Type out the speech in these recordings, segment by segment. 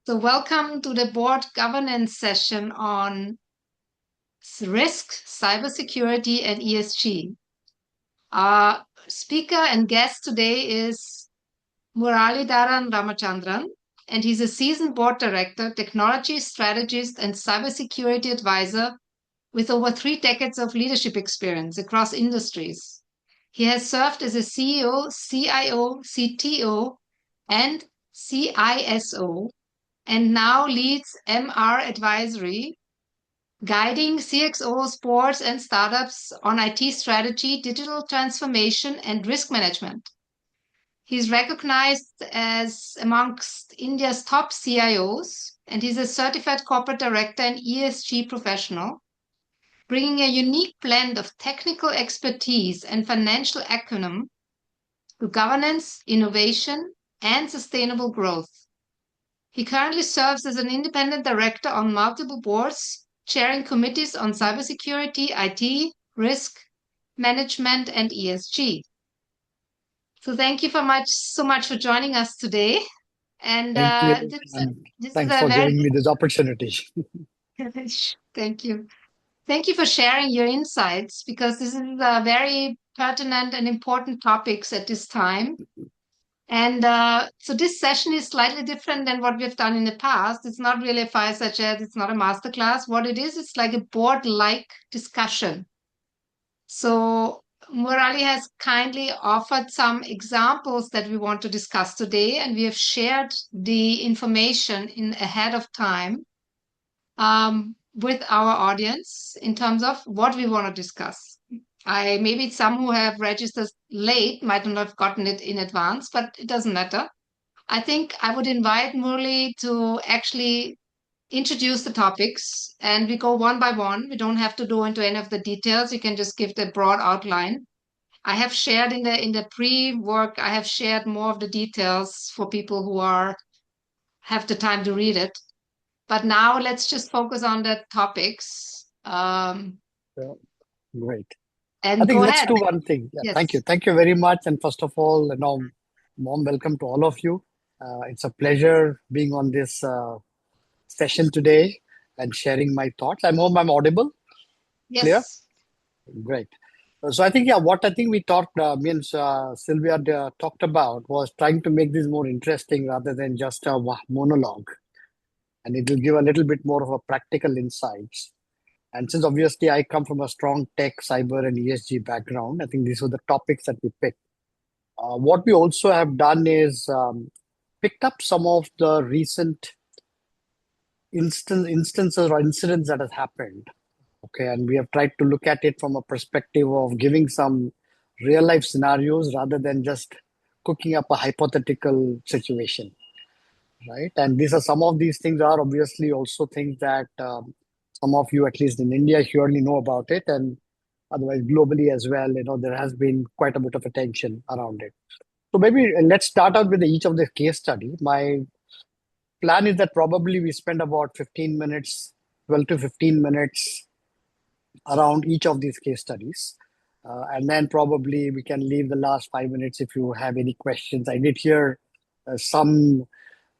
So welcome to the board governance session on risk, cybersecurity, and ESG. Our speaker and guest today is Muralidharan Ramachandran, and he's a seasoned board director, technology strategist, and cybersecurity advisor with over 3 decades of leadership experience across industries. He has served as a CEO, CIO, CTO, and CISO, and now leads MR Advisory, guiding CXOs, boards, and startups on IT strategy, digital transformation, and risk management. He's recognized as amongst India's top CIOs, and he's a certified corporate director and ESG professional, bringing a unique blend of technical expertise and financial acumen to governance, innovation, and sustainable growth. He currently serves as an independent director on multiple boards, chairing committees on cybersecurity, IT, risk management, and ESG. So thank you so much for joining us today. And Thank you. this Thanks is a for giving me this opportunity. Thank you. Thank you for sharing your insights, because this is a very pertinent and important topics at this time. And so this session is slightly different than what we've done in the past. It's not really a fireside chat. It's not a masterclass. What it is, it's like a board-like discussion. So Murali has kindly offered some examples that we want to discuss today, and we have shared the information in ahead of time with our audience in terms of what we want to discuss. Maybe some who have registered late might not have gotten it in advance, but it doesn't matter. I think I would invite Murli to actually introduce the topics, and we go one by one. We don't have to go into any of the details. You can just give the broad outline. I have shared in the pre-work, I have shared more of the details for people who have the time to read it. But now let's just focus on the topics. Great. And I think go let's ahead. do one thing. Yeah, Yes. thank you. Thank you very much. And first of all, warm welcome to all of you. It's a pleasure being on this session today and sharing my thoughts. I hope I'm audible. Clear? Yes. Great. So I think, yeah, what I think we talked, Sylvia talked about was trying to make this more interesting rather than just a monologue. And it will give a little bit more of a practical insights. And since obviously I come from a strong tech, cyber, and ESG background, I think these were the topics that we picked. What we also have done is picked up some of the recent instances or incidents that has happened. Okay, and we have tried to look at it from a perspective of giving some real life scenarios rather than just cooking up a hypothetical situation, right? And these are some of these things are obviously also things that some of you, at least in India, surely know about it, and otherwise globally as well. There has been quite a bit of attention around it. So maybe let's start out with each of the case study. My plan is that probably we spend about 15 minutes, 12 to 15 minutes around each of these case studies. And then probably we can leave the last 5 minutes if you have any questions. I did hear some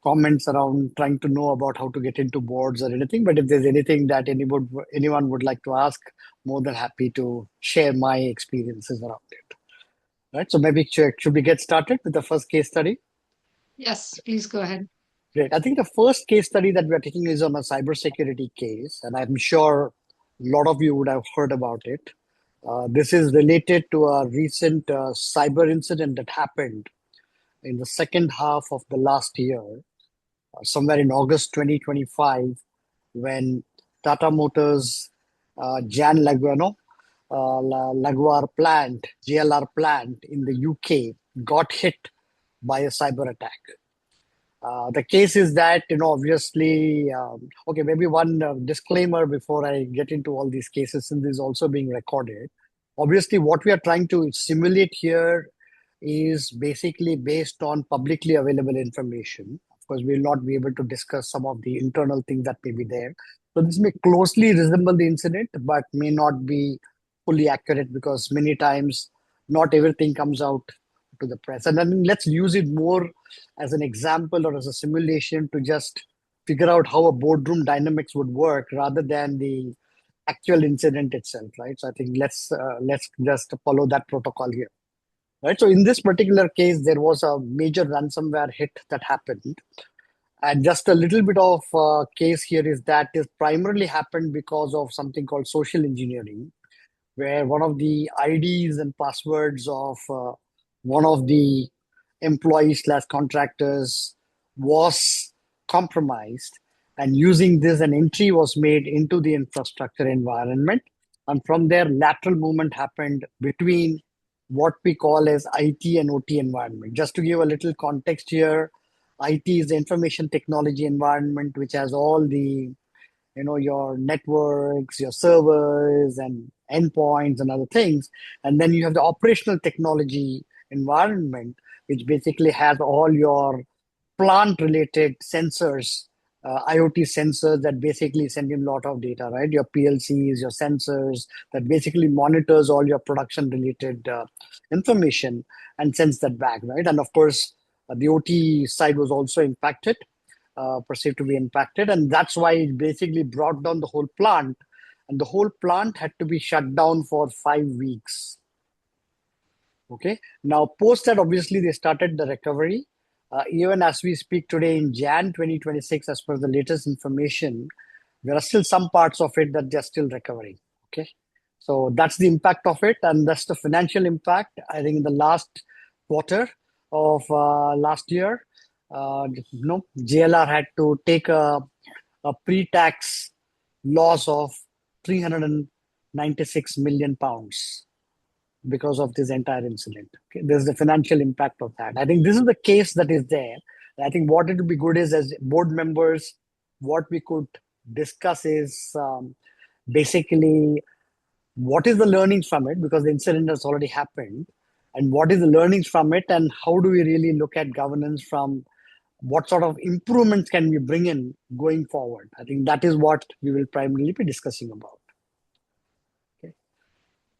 comments around trying to know about how to get into boards or anything. But if there's anything that anyone would like to ask, more than happy to share my experiences around it. Right. So maybe should we get started with the first case study? Yes, please go ahead. Great. I think the first case study that we are taking is on a cybersecurity case, and I'm sure a lot of you would have heard about it. This is related to a recent cyber incident that happened in the second half of the last year, somewhere in August 2025, when Tata Motors Jan Jaguar plant, JLR plant in the UK got hit by a cyber attack. The case is that, obviously, okay, maybe one disclaimer before I get into all these cases, since this is also being recorded. Obviously, what we are trying to simulate here is basically based on publicly available information. Of course, we will not be able to discuss some of the internal things that may be there. So this may closely resemble the incident, but may not be fully accurate, because many times not everything comes out to the press. And then let's use it more as an example or as a simulation to just figure out how a boardroom dynamics would work rather than the actual incident itself, right? So I think let's just follow that protocol here, right? So in this particular case, there was a major ransomware hit that happened, and just a little bit of case here is that this primarily happened because of something called social engineering, where one of the IDs and passwords of one of the employees slash contractors was compromised. And using this, an entry was made into the infrastructure environment. And from there, lateral movement happened between what we call as IT and OT environment. Just to give a little context here, IT is the information technology environment, which has all the your networks, your servers and endpoints and other things. And then you have the operational technology environment, which basically has all your plant related sensors, IoT sensors that basically send in a lot of data, right? Your PLCs, your sensors that basically monitors all your production related information and sends that back, right? And of course, the OT side was also impacted, perceived to be impacted. And that's why it basically brought down the whole plant. And the whole plant had to be shut down for 5 weeks. Okay. Now, post that, obviously, they started the recovery. Even as we speak today in Jan 2026, as per the latest information, there are still some parts of it that they're still recovering. Okay. So that's the impact of it. And that's the financial impact. I think in the last quarter of last year, JLR had to take a pre-tax loss of 396 million pounds because of this entire incident. Okay? There's the financial impact of that. I think this is the case that is there. I think what it would be good is, as board members, what we could discuss is basically what is the learnings from it, because the incident has already happened, and what is the learnings from it, and how do we really look at governance from what sort of improvements can we bring in going forward. I think that is what we will primarily be discussing about. Okay.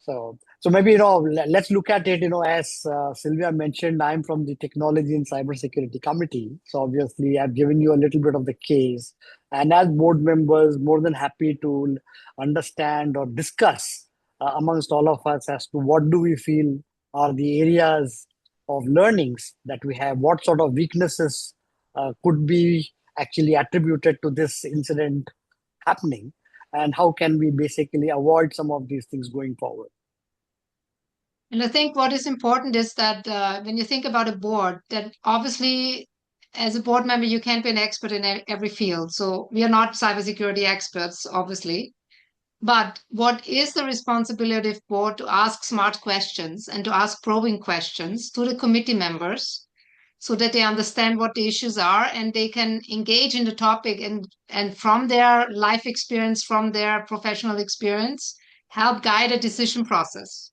So maybe, let's look at it, as Sylvia mentioned, I'm from the Technology and Cybersecurity Committee. So obviously, I've given you a little bit of the case. And as board members, more than happy to understand or discuss amongst all of us as to what do we feel are the areas of learnings that we have, what sort of weaknesses could be actually attributed to this incident happening, and how can we basically avoid some of these things going forward. And I think what is important is that when you think about a board, that obviously as a board member, you can't be an expert in every field. So we are not cybersecurity experts, obviously. But what is the responsibility of board to ask smart questions and to ask probing questions to the committee members so that they understand what the issues are and they can engage in the topic and from their life experience, from their professional experience, help guide a decision process.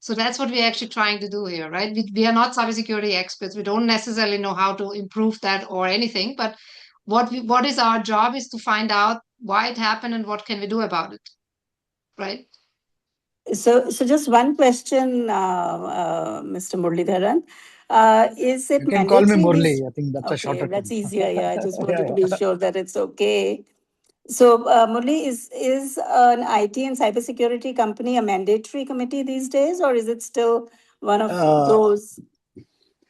So that's what we're actually trying to do here, right? We are not cybersecurity experts. We don't necessarily know how to improve that or anything, but what is our job is to find out why it happened and what can we do about it, right? So just one question, Mr. Muralidharan. Is it You can call me mandatory? Murli. I think that's a shorter Okay, that's term. easier. Yeah, I just wanted Yeah, to be sure that it's okay. So, Murli, is an IT and cybersecurity company a mandatory committee these days, or is it still one of those?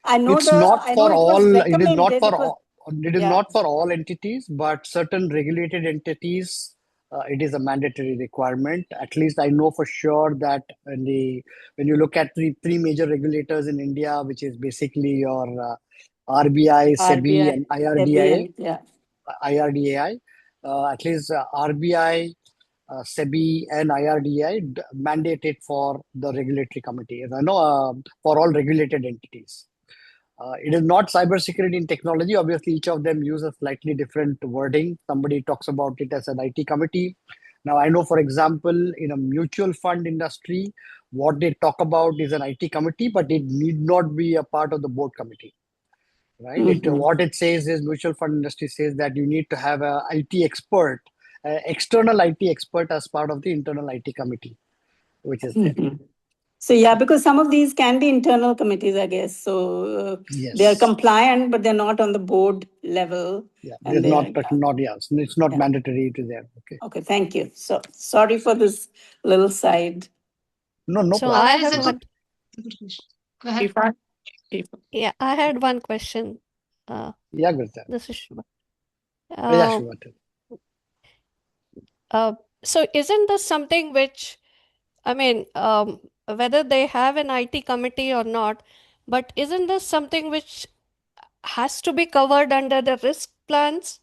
I know It's not I know for it was all. It is not recommended. for all. It is Yeah. not for all entities, but certain regulated entities, it is a mandatory requirement. At least I know for sure that when you look at three major regulators in India, which is basically your RBI, SEBI, and IRDAI. Yeah. IRDAI. At least RBI, SEBI, and IRDAI mandate it for the regulatory committee. I know for all regulated entities. It is not cybersecurity and technology. Obviously, each of them uses slightly different wording. Somebody talks about it as an IT committee. Now, I know, for example, in a mutual fund industry, what they talk about is an IT committee, but it need not be a part of the board committee. Right? Mm-hmm. What it says is mutual fund industry says that you need to have a IT expert, external IT expert as part of the internal IT committee, which is there. Mm-hmm. So yeah, because some of these can be internal committees, I guess. So they are Yes. compliant, but they're not on the board level. Yeah, And it's they're not yes, it's not yeah. mandatory to them. Okay. Okay, thank you. So sorry for this little side. No So problem. I That is a have good, one. good question. Go ahead. If I, if, Yeah, I had one question. Yeah, Gurta. This is Shubha. Yeah, Uh, sure. so isn't this something which, I mean, whether they have an IT committee or not, but isn't this something which has to be covered under the risk plans?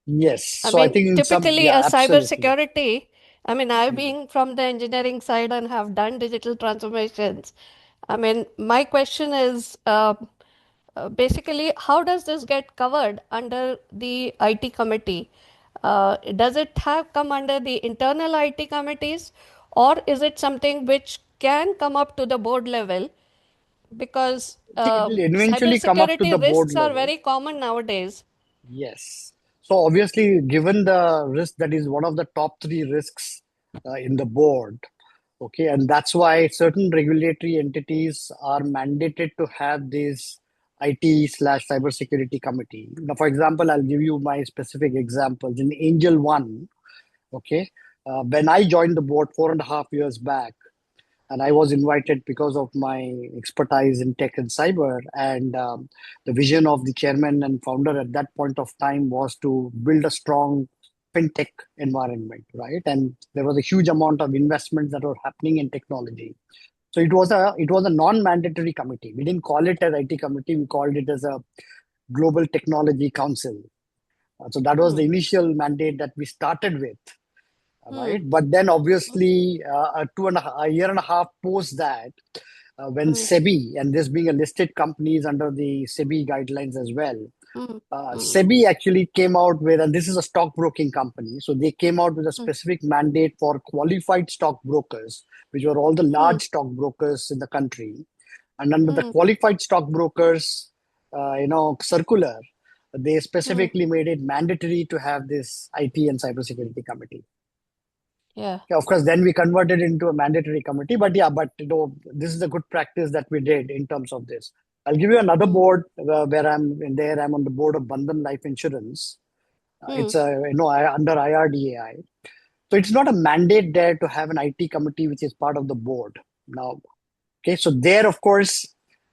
Yes. I So I mean, think in some, typically yeah, a absolutely. cybersecurity, I mean, I being from the engineering side and have done digital transformations, I mean, my question is basically, how does this get covered under the IT committee? Does it have come under the internal IT committees, or is it something which can come up to the board level? Because See, it will eventually come up to the cybersecurity board risks are level. very common nowadays. Yes. So obviously, given the risk, that is one of the top three risks in the board. Okay, and that's why certain regulatory entities are mandated to have this IT/cybersecurity committee. Now, for example, I'll give you my specific examples. In Angel One, okay, when I joined the board 4.5 years back, and I was invited because of my expertise in tech and cyber. And the vision of the chairman and founder at that point of time was to build a strong fintech environment, right? And there was a huge amount of investments that were happening in technology. So it was a non-mandatory committee. We didn't call it as IT committee. We called it as a Global Technology Council. So that was the Hmm. initial mandate that we started with, Hmm. right? But then obviously, a year and a half post that, when Hmm. SEBI, and this being a listed company is under the SEBI guidelines as well, Hmm. Hmm. SEBI actually came out with, and this is a stockbroking company, so they came out with a Hmm. specific mandate for qualified stockbrokers, which were all the Hmm. large stockbrokers in the country. And under the Hmm. qualified stockbrokers, circular, they Hmm. specifically made it mandatory to have this IT and cybersecurity committee. Yeah. Yeah, of course, then we converted into a mandatory committee. But yeah, this is a good practice that we did in terms of this. I'll give you another Hmm. board where I'm in there. I'm on the board of Bandhan Life Insurance. Hmm. It's under IRDAI. So it's not a mandate there to have an IT committee which is part of the board. Now, okay, so there, of course,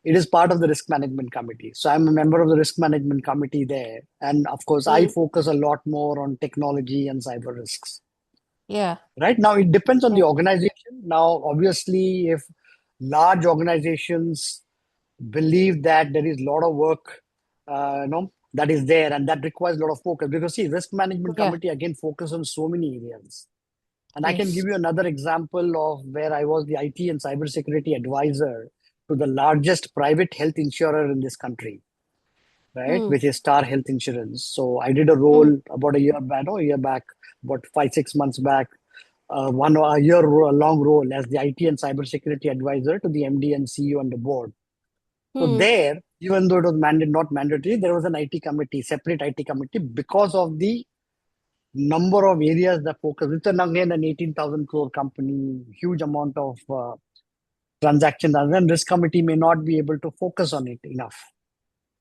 it is part of the risk management committee. So I'm a member of the risk management committee there. And of course, I Hmm. focus a lot more on technology and cyber risks. Yeah. Right now, it depends on Yeah. the organization. Now, obviously, if large organizations believe that there is a lot of work, that is there, and that requires a lot of focus, because see, risk management Yeah. committee again focus on so many areas. And I can give Yes. you another example of where I was the IT and cybersecurity advisor to the largest private health insurer in this country, right? Hmm. Which is Star Health Insurance. So I did a Hmm. role about a year back, about 5-6 months back, a year long role as the IT and cybersecurity advisor to the MD and CEO on the board. So Hmm. there, even though it was not mandatory, there was an IT committee, separate IT committee, because of the number of areas that focus. It's again an 18,000 crore company, huge amount of transactions, and then risk committee may not be able to focus on it enough.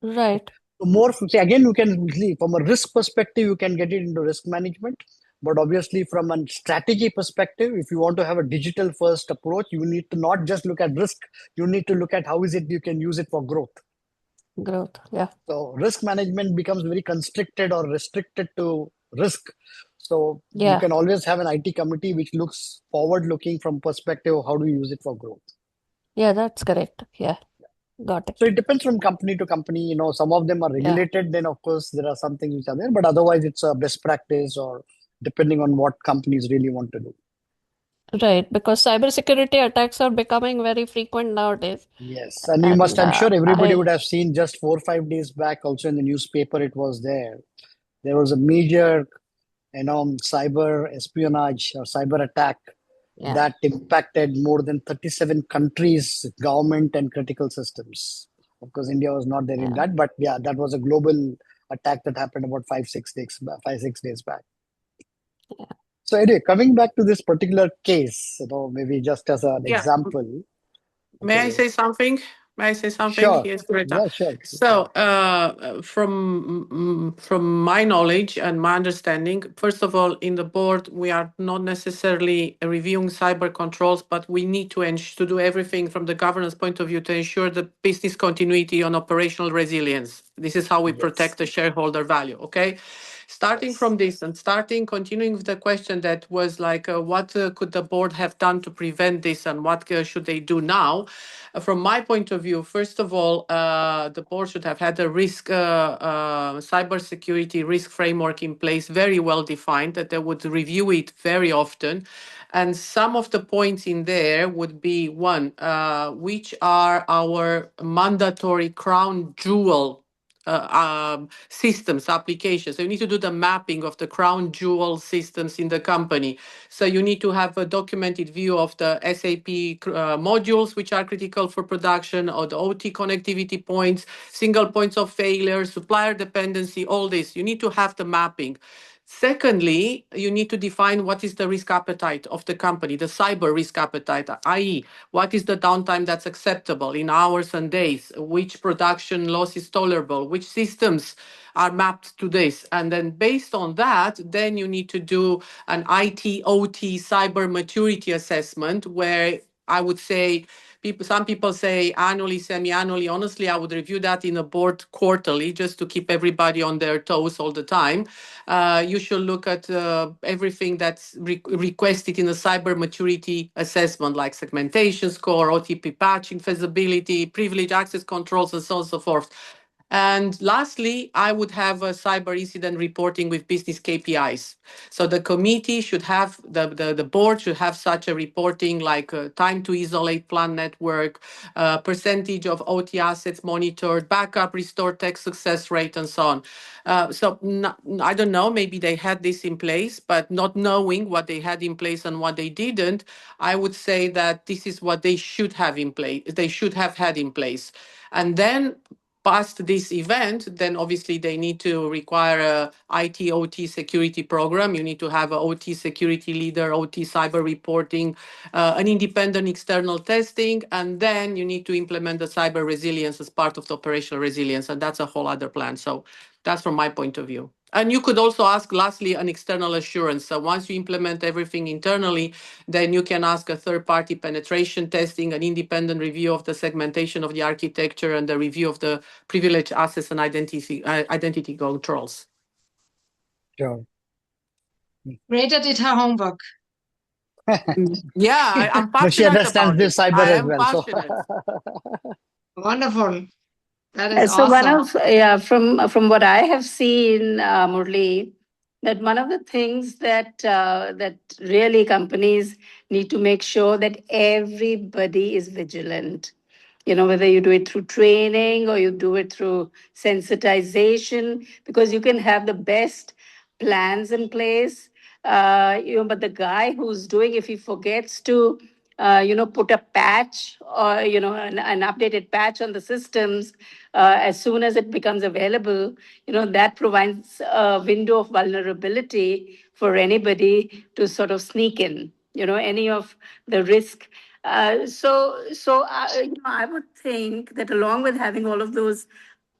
Right. So more, see, again, you can see from a risk perspective, you can get it into risk management. But obviously, from a strategy perspective, if you want to have a digital first approach, you need to not just look at risk, you need to look at how is it you can use it for growth. Growth. Yeah. So risk management becomes very constricted or restricted to risk. So you Yeah. can always have an IT committee which looks forward looking from perspective of how do you use it for growth. Yeah, that's correct. Yeah. Got So it. it depends from company to company. Some of them are Yeah. regulated. Then of course there are some things which are there, but otherwise it's a best practice or depending on what companies really want to do. Right. Because cybersecurity attacks are becoming very frequent nowadays. Yes, and And I'm sure everybody would I, have seen just 4 or 5 days back also in the newspaper, it was there. There was a major, cyber espionage or cyber attack yeah. that impacted more than 37 countries, government and critical systems. Of course, India was not there in Yeah. that, but yeah, that was a global attack that happened about 5-6 days back. Yeah. So anyway, coming back to this particular case, maybe just as an yeah, example. may I Okay. say something? May I say something? Sure. Yes, Greta. Yeah, sure. So, from my knowledge and my understanding, first of all, in the board, we are not necessarily reviewing cyber controls, but we need to do everything from the governance point of view to ensure the business continuity on operational resilience. This is how we protect the shareholder value. Okay. Starting from this and continuing with the question that was like, what could the board have done to prevent this and what should they do now? From my point of view, first of all, the board should have had a cybersecurity risk framework in place, very well defined, that they would review it very often. And some of the points in there would be one, which are our mandatory crown jewel systems, applications. So you need to do the mapping of the crown jewel systems in the company. So you need to have a documented view of the SAP modules, which are critical for production, or the OT connectivity points, single points of failure, supplier dependency, all this. You need to have the mapping. Secondly, you need to define what is the risk appetite of the company, the cyber risk appetite, i.e., what is the downtime that's acceptable in hours and days, which production loss is tolerable, which systems are mapped to this. And then based on that, then you need to do an IT, OT, cyber maturity assessment where I would say some people say annually, semi-annually. Honestly, I would review that in a board quarterly just to keep everybody on their toes all the time. You should look at everything that's requested in a cyber maturity assessment, like segmentation score, OTP patching, feasibility, privilege access controls, and so on and so forth. And lastly, I would have a cyber incident reporting with business KPIs. So the committee should have, the board should have such a reporting, like time to isolate plant network, percentage of OT assets monitored, backup, restore tech success rate, and so on. I don't know, maybe they had this in place, but not knowing what they had in place and what they didn't, I would say that this is what they should have in place. They should have had in place. And then past this event, then obviously they need to require a IT OT security program. You need to have a OT security leader, OT cyber reporting, an independent external testing, and then you need to implement the cyber resilience as part of the operational resilience, and that's a whole other plan. So that's from my point of view. And you could also ask, lastly, an external assurance. So once you implement everything internally, then you can ask a third-party penetration testing, an independent review of the segmentation of the architecture, and the review of the privileged access and identity controls. Sure. Greta did her homework. Yeah, I'm But she passionate understands about this it. cyber I as am well. So passionate. Wonderful. That is So one awesome. of from what I have seen, Murli, that one of the things that that really companies need to make sure that everybody is vigilant. You know, whether you do it through training or you do it through sensitization, because you can have the best plans in place. You know, but the guy who's doing, if he forgets to you know, put a patch or, you know, an updated patch on the systems as soon as it becomes available, you know, that provides a window of vulnerability for anybody to sort of sneak in, you know, any of the risk. You know, I would think that along with having all of those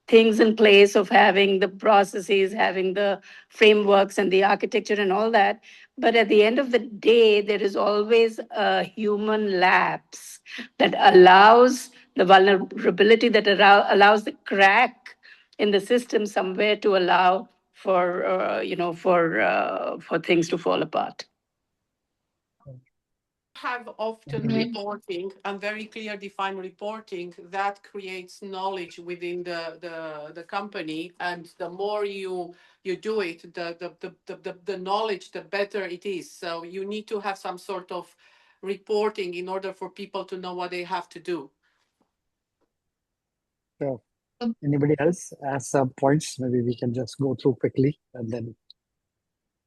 things in place of having the processes, having the frameworks and the architecture and all that. But at the end of the day, there is always a human lapse that allows the vulnerability, that allows the crack in the system somewhere to allow for, you know, for things to fall apart. Have often reporting and very clear defined reporting that creates knowledge within the company, and the more you do it, the knowledge, the better it is. So you need to have some sort of reporting in order for people to know what they have to do. so anybody else has some points? Maybe we can just go through quickly and then.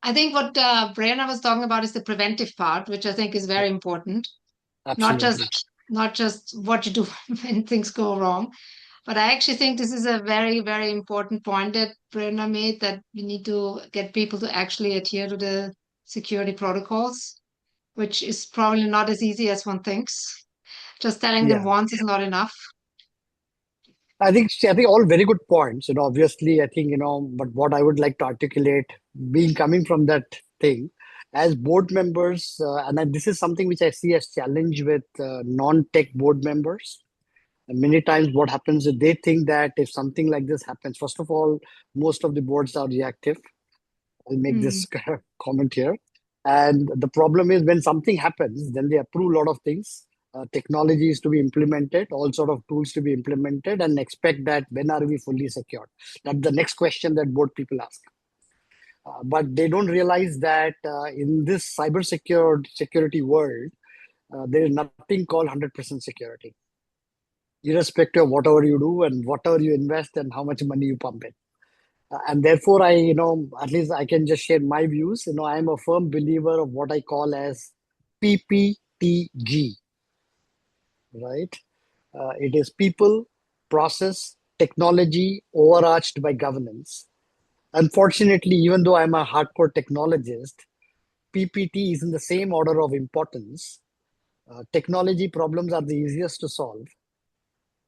I think what Brianna was talking about is the preventive part, which I think is very important. Absolutely. Not just what you do when things go wrong, but I actually think this is a very, very important point that Brianna made, that we need to get people to actually adhere to the security protocols, which is probably not as easy as one thinks. Just telling them Yeah. once is not enough. I think all very good points. Obviously, I think but what I would like to articulate, being coming from that thing, as board members, this is something which I see as challenge with non-tech board members. And many times, what happens is they think that if something like this happens, first of all, most of the boards are reactive. I'll make this comment here. And the problem is when something happens, then they approve a lot of things. Technology is to be implemented, all sort of tools to be implemented, and expect that when are we fully secured? That's the next question that board people ask. But they don't realize that in this security world, there is nothing called 100% security, irrespective of whatever you do and whatever you invest and how much money you pump in. And therefore, at least I can just share my views. I am a firm believer of what I call as PPTG, right? It is people, process, technology, overarched by governance. Unfortunately, even though I'm a hardcore technologist, PPT is in the same order of importance. Technology problems are the easiest to solve,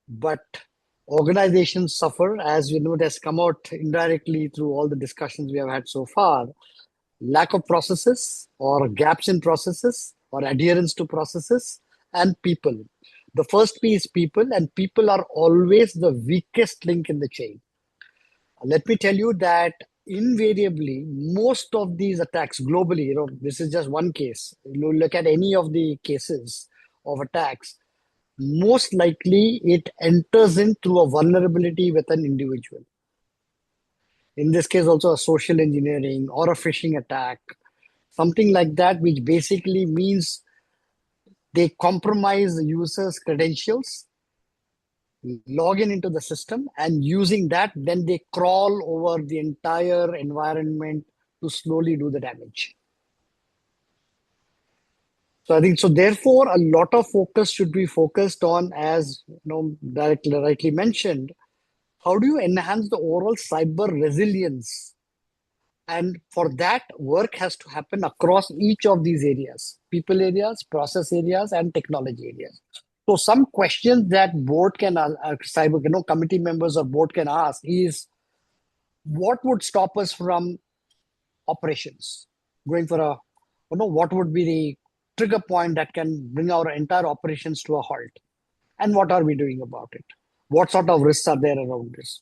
but organizations suffer, as you know, it has come out indirectly through all the discussions we have had so far. Lack of processes or gaps in processes or adherence to processes and people. The first P is people, and people are always the weakest link in the chain. Let me tell you that invariably, most of these attacks globally, this is just one case. You look at any of the cases of attacks, most likely it enters in through a vulnerability with an individual. In this case, also a social engineering or a phishing attack, something like that, which basically means they compromise the user's credentials, log into the system, and using that, then they crawl over the entire environment to slowly do the damage. So I think, so therefore, a lot of focus should be focused on, as rightly mentioned, how do you enhance the overall cyber resilience? And for that, work has to happen across each of these areas: people areas, process areas, and technology areas. So some questions that board can, cyber, committee members of board can ask is, what would stop us from operations? Going for what would be the trigger point that can bring our entire operations to a halt? And what are we doing about it? What sort of risks are there around this?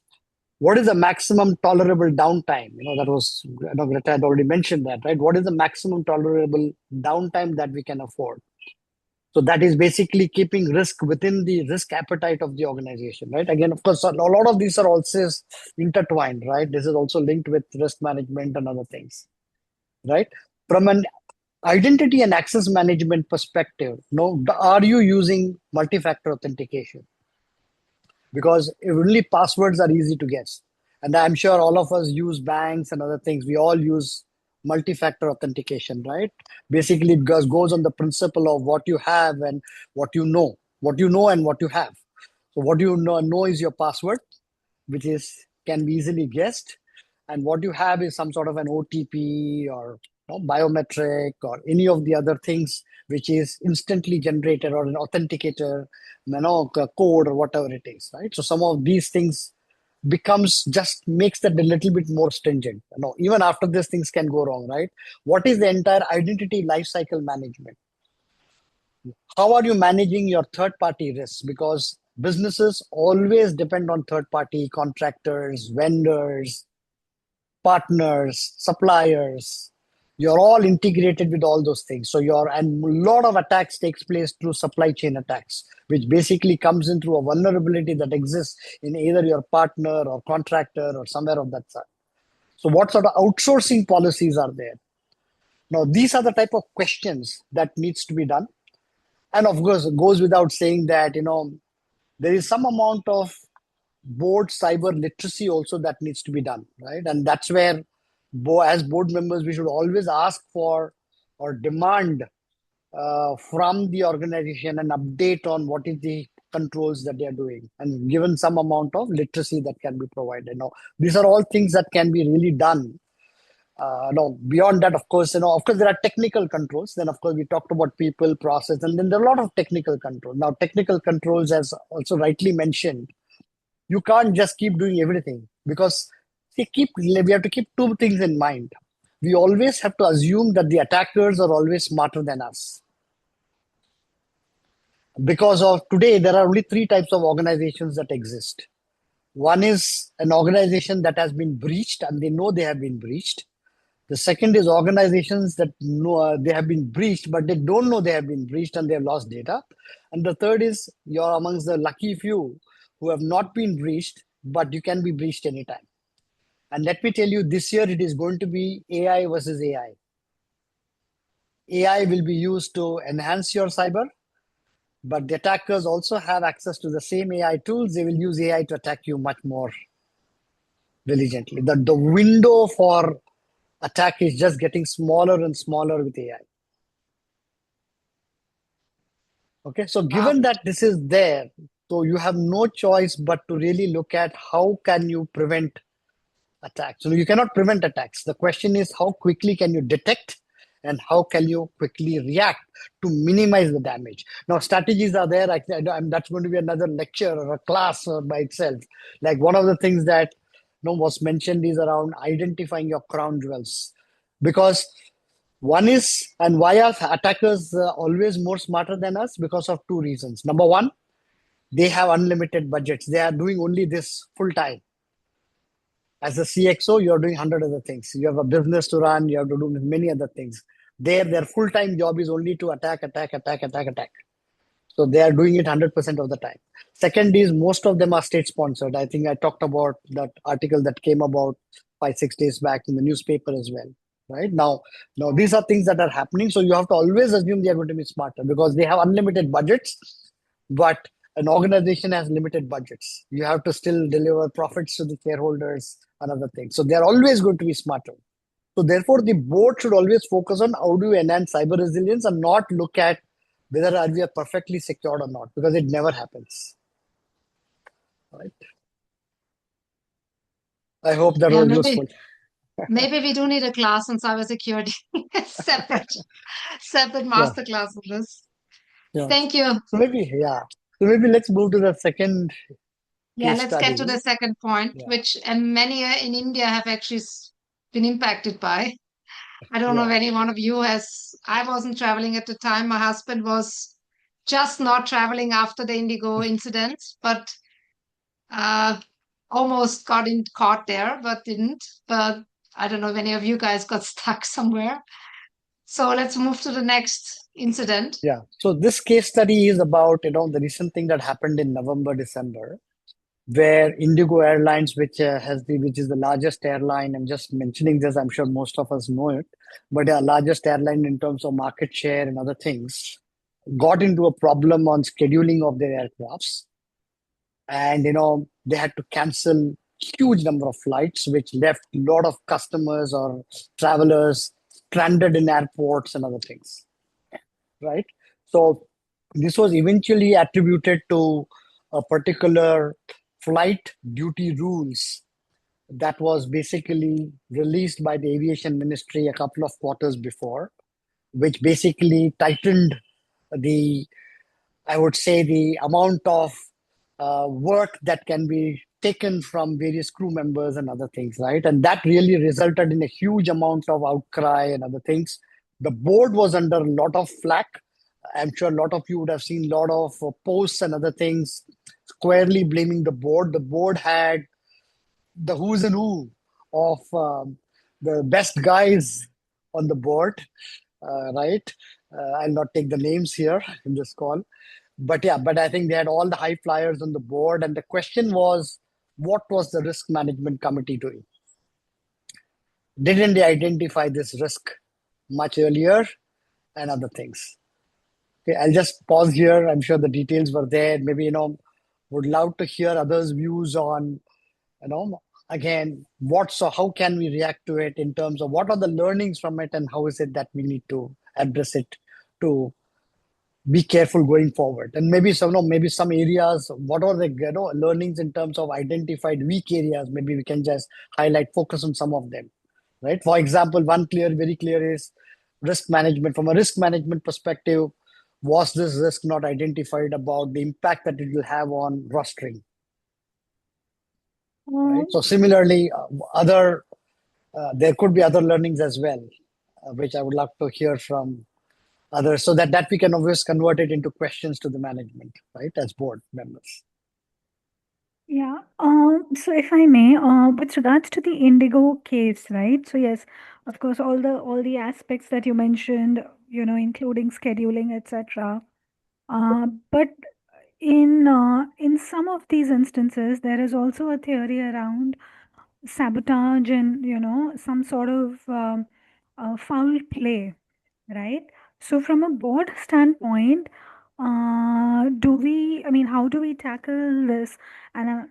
What is the maximum tolerable downtime? That was, Greta had already mentioned that, right? What is the maximum tolerable downtime that we can afford? So that is basically keeping risk within the risk appetite of the organization, right? Again, of course, a lot of these are also intertwined, right? This is also linked with risk management and other things, right? From an identity and access management perspective, are you using multi-factor authentication? Because only passwords are easy to guess. And I'm sure all of us use banks and other things. We all use multi-factor authentication, right? Basically, it goes on the principle of what you have and what you know and what you have. So what you know is your password, which can be easily guessed. And what you have is some sort of an OTP or biometric or any of the other things which is instantly generated, or an authenticator, code or whatever it is, right? So some of these things makes that a little bit more stringent. Even after these things can go wrong, right? What is the entire identity lifecycle management? How are you managing your third-party risks? Because businesses always depend on third-party contractors, vendors, partners, suppliers. You're all integrated with all those things. And a lot of attacks takes place through supply chain attacks, which basically comes in through a vulnerability that exists in either your partner or contractor or somewhere of that side. So what sort of outsourcing policies are there? Now, these are the type of questions that needs to be done. And of course, it goes without saying that, there is some amount of board cyber literacy also that needs to be done, right? And that's where, as board members, we should always ask for or demand from the organization an update on what is the controls that they are doing, and given some amount of literacy that can be provided. These are all things that can be really done. Beyond that, of course, there are technical controls. Then, of course, we talked about people, process, and then there are a lot of technical control. Now, technical controls, as also rightly mentioned, You can't just keep doing everything because we have to keep two things in mind. We always have to assume that the attackers are always smarter than us. Because of today, there are only three types of organizations that exist. One is an organization that has been breached and they know they have been breached. The second is organizations that know they have been breached, but they don't know they have been breached and they have lost data. And the third is you're amongst the lucky few who have not been breached, but you can be breached anytime. And let me tell you, this year it is going to be AI versus AI. AI will be used to enhance your cyber, but the attackers also have access to the same AI tools. They will use AI to attack you much more diligently. The window for attack is just getting smaller and smaller with AI. Okay, so given that this is there, so you have no choice but to really look at how can you prevent attacks. So you cannot prevent attacks. The question is how quickly can you detect and how can you quickly react to minimize the damage. Now, strategies are there. That's going to be another lecture or a class by itself. Like one of the things that was mentioned is around identifying your crown jewels. Because one is, and why are attackers always more smarter than us? Because of two reasons. Number one, they have unlimited budgets. They are doing only this full time. As a CXO, you're doing 100 other things. You have a business to run. You have to do many other things. Their full-time job is only to attack. So they are doing it 100% of the time. Second is most of them are state-sponsored. I think I talked about that article that came about 5-6 days back in the newspaper as well. Right now, these are things that are happening. So you have to always assume they are going to be smarter because they have unlimited budgets, but an organization has limited budgets. You have to still deliver profits to the shareholders and other things. So they're always going to be smarter. So therefore, the board should always focus on how do you enhance cyber resilience and not look at whether we are perfectly secured or not, because it never happens. Right? I hope that was useful. Maybe we do need a class on cybersecurity, separate master class on this. Yeah. Thank you. So maybe let's move to the second. Let's get to the second point, which many in India have actually been impacted by. I don't know if any one of you has. I wasn't traveling at the time. My husband was just not traveling after the Indigo incident, but almost got caught there, but didn't. But I don't know if any of you guys got stuck somewhere. So let's move to the next incident. Yeah. So this case study is about, the recent thing that happened in November, December, where Indigo Airlines, which is the largest airline, I'm just mentioning this, I'm sure most of us know it, but the largest airline in terms of market share and other things, got into a problem on scheduling of their aircrafts. And, they had to cancel huge number of flights, which left a lot of customers or travelers stranded in airports and other things. Right? So this was eventually attributed to a particular flight duty rules that was basically released by the aviation ministry a couple of quarters before, which basically tightened I would say, the amount of work that can be taken from various crew members and other things, right? And that really resulted in a huge amount of outcry and other things. The board was under a lot of flack. I'm sure a lot of you would have seen a lot of posts and other things squarely blaming the board. The board had the who's and who of the best guys on the board, right? I'll not take the names here in this call. But I think they had all the high flyers on the board. And the question was, what was the risk management committee doing? Didn't they identify this risk much earlier and other things? Okay, I'll just pause here. I'm sure the details were there. Maybe, would love to hear others' views on, again, how can we react to it in terms of what are the learnings from it and how is it that we need to address it to be careful going forward. And maybe some areas, what are the learnings in terms of identified weak areas? Maybe we can just focus on some of them, right? For example, very clear is risk management. From a risk management perspective, was this risk not identified about the impact that it will have on rostering? right? So similarly, there could be other learnings as well, which I would love to hear from others, so that we can always convert it into questions to the management, right, as board members. Yeah. So if I may, with regards to the Indigo case, right? So yes, of course, all the aspects that you mentioned, including scheduling, etc. But in some of these instances, there is also a theory around sabotage and some sort of foul play, right? So from a board standpoint, how do we tackle this? And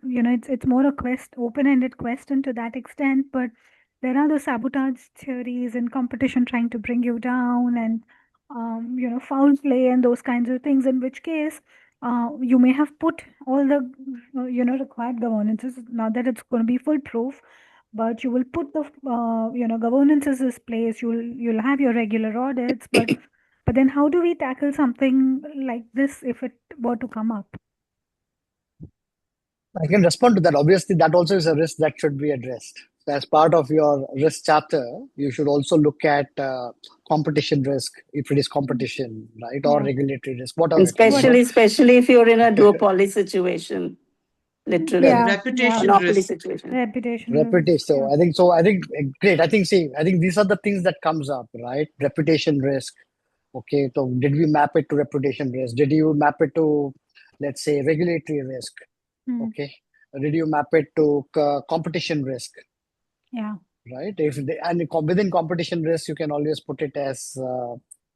it's more a open-ended question to that extent, but there are the sabotage theories and competition trying to bring you down, and foul play and those kinds of things, in which case you may have put all the required governances, not that it's going to be foolproof, but you will put the governances in place. You'll have your regular audits, but then how do we tackle something like this if it were to come up? I can respond to that. Obviously, that also is a risk that should be addressed. So as part of your risk chapter, you should also look at competition risk, if it is competition, right, or Yeah. regulatory risk, whatever And it is. especially if you're in a duopoly situation, literally. Yeah, Reputation Monopoly risk. situation. reputation. Reputation. Yeah. I think great. I think these are the things that comes up, right? Reputation risk. Okay, so did we map it to reputation risk? Did you map it to, let's say, regulatory risk? Okay, did you map it to competition risk? Yeah. Right. Within competition risk, you can always put it as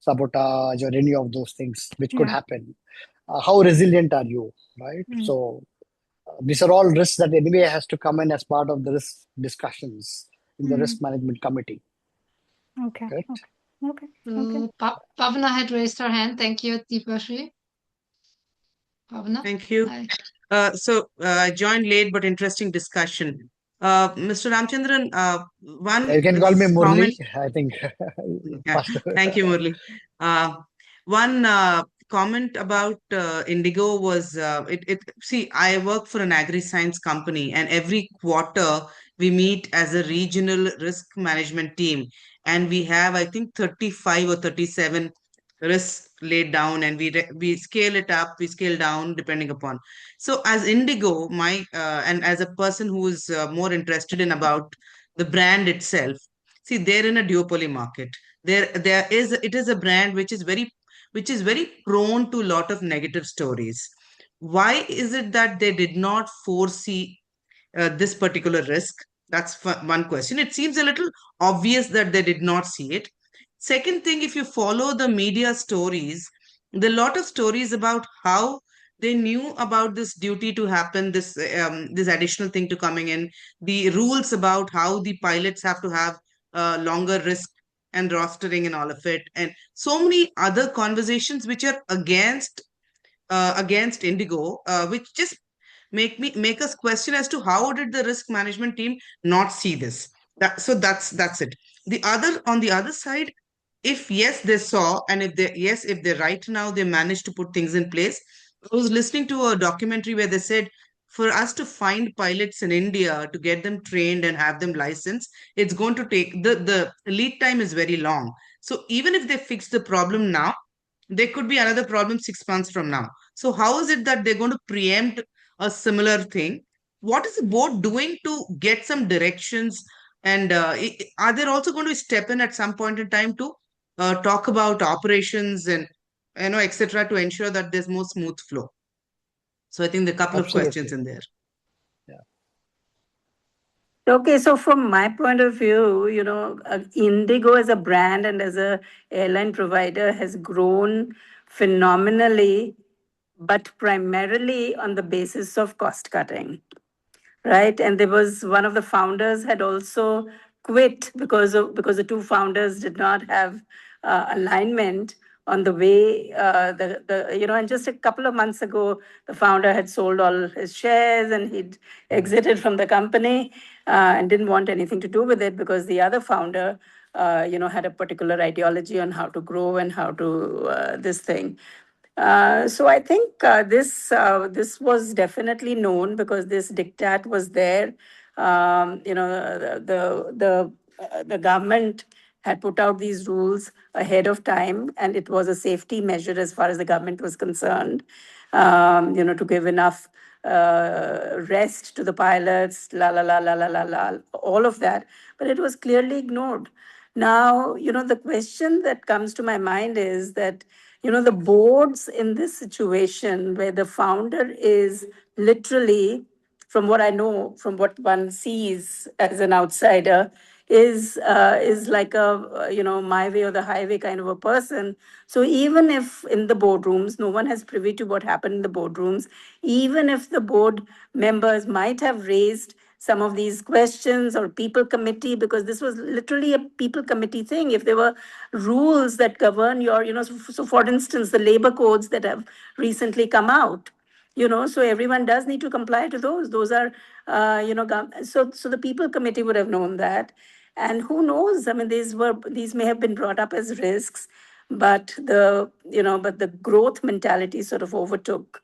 sabotage or any of those things which could Yeah. happen. How resilient are you? Right. So these are all risks that anyway has to come in as part of the risk discussions in the risk management committee. Okay. Correct? Okay. Okay. Pavna had raised her hand. Thank you, Deepashri. Pavna? Thank you. Hi. I joined late, but interesting discussion. Mr. Ramachandran, one You can call me Murli. comment. I think. Yeah, thank you, Murli. One comment about Indigo was see, I work for an agri-science company, and every quarter we meet as a regional risk management team, and we have, I think, 35 or 37 risks laid down, and we scale it up, we scale down depending upon. So as Indigo, and as a person who is more interested in about the brand itself, see, they're in a duopoly market. It is a brand which is very prone to a lot of negative stories. Why is it that they did not foresee this particular risk? That's one question. It seems a little obvious that they did not see it. Second thing, if you follow the media stories, there are a lot of stories about how they knew about this duty to happen, this additional thing to coming in, the rules about how the pilots have to have longer risk and rostering and all of it, and so many other conversations which are against Indigo, which just make us question as to how did the risk management team not see this. That's it. On the other side, if yes they saw, and if they right now they managed to put things in place. I was listening to a documentary where they said for us to find pilots in India to get them trained and have them licensed, it's going to take the lead time is very long. So even if they fix the problem now, there could be another problem 6 months from now. So how is it that they're going to preempt a similar thing? What is the board doing to get some directions? And are they also going to step in at some point in time to talk about operations and etc. to ensure that there's more smooth flow? So I think there are a couple of questions Absolutely. in there. Okay, so from my point of view, Indigo as a brand and as a airline provider has grown phenomenally, but primarily on the basis of cost cutting, right? And there was one of the founders had also quit because the two founders did not have alignment on the way and just a couple of months ago the founder had sold all his shares and he'd exited from the company and didn't want anything to do with it because the other founder had a particular ideology on how to grow and how to this thing. So I think this was definitely known because this diktat was there. The government had put out these rules ahead of time, and it was a safety measure as far as the government was concerned. To give enough rest to the pilots, la la la la la la la, all of that. But it was clearly ignored. Now, the question that comes to my mind is that, the boards in this situation where the founder is literally, from what I know, from what one sees as an outsider, is like a my way or the highway kind of a person. So even if in the boardrooms no one has privy to what happened in the boardrooms, even if the board members might have raised some of these questions or people committee, because this was literally a people committee thing. If there were rules that govern your, so for instance, the labor codes that have recently come out, so everyone does need to comply to those are so the people committee would have known that. And who knows, I mean, these may have been brought up as risks, but the growth mentality sort of overtook,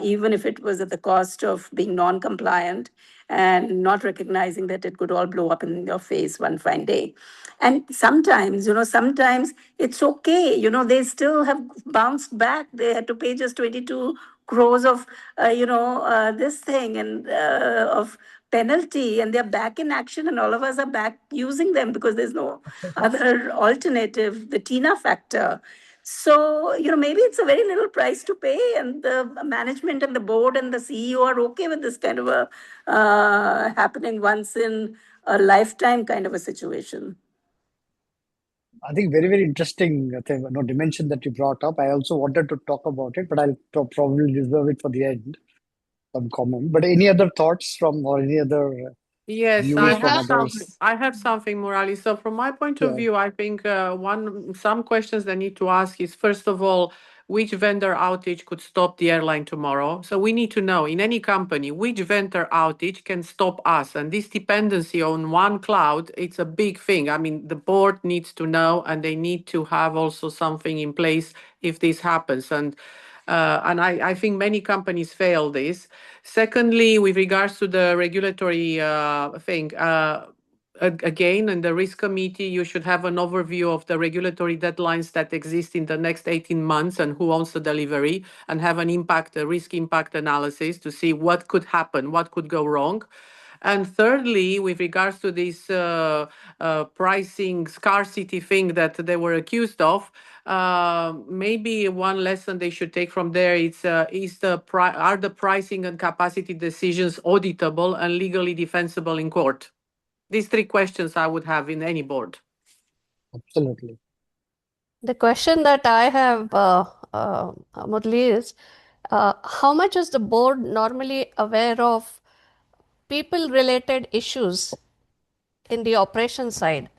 even if it was at the cost of being non-compliant and not recognizing that it could all blow up in your face one fine day. And sometimes it's okay. They still have bounced back. They had to pay just 22 crores of, this thing and of penalty, and they're back in action, and all of us are back using them because there's no other alternative, the Tina factor. So, maybe it's a very little price to pay, and the management and the board and the CEO are okay with this kind of a happening once in a lifetime kind of a situation. I think very, very interesting dimension that you brought up. I also wanted to talk about it, but I'll probably reserve it for the end, some comment. But any other thoughts from or any other Yes, I views from have others? I have something, Murali. So from my point of Yeah. view, I think some questions that need to ask is, first of all, which vendor outage could stop the airline tomorrow? So we need to know in any company which vendor outage can stop us. And this dependency on one cloud, it's a big thing. I mean, the board needs to know, and they need to have also something in place if this happens. And I think many companies fail this. Secondly, with regards to the regulatory thing, again, in the risk committee, you should have an overview of the regulatory deadlines that exist in the next 18 months and who owns the delivery, and have a risk impact analysis to see what could happen, what could go wrong. And thirdly, with regards to this pricing scarcity thing that they were accused of, maybe one lesson they should take from there are the pricing and capacity decisions auditable and legally defensible in court? These three questions I would have in any board. Absolutely. The question that I have, Murali, is how much is the board normally aware of people-related issues in the operation side?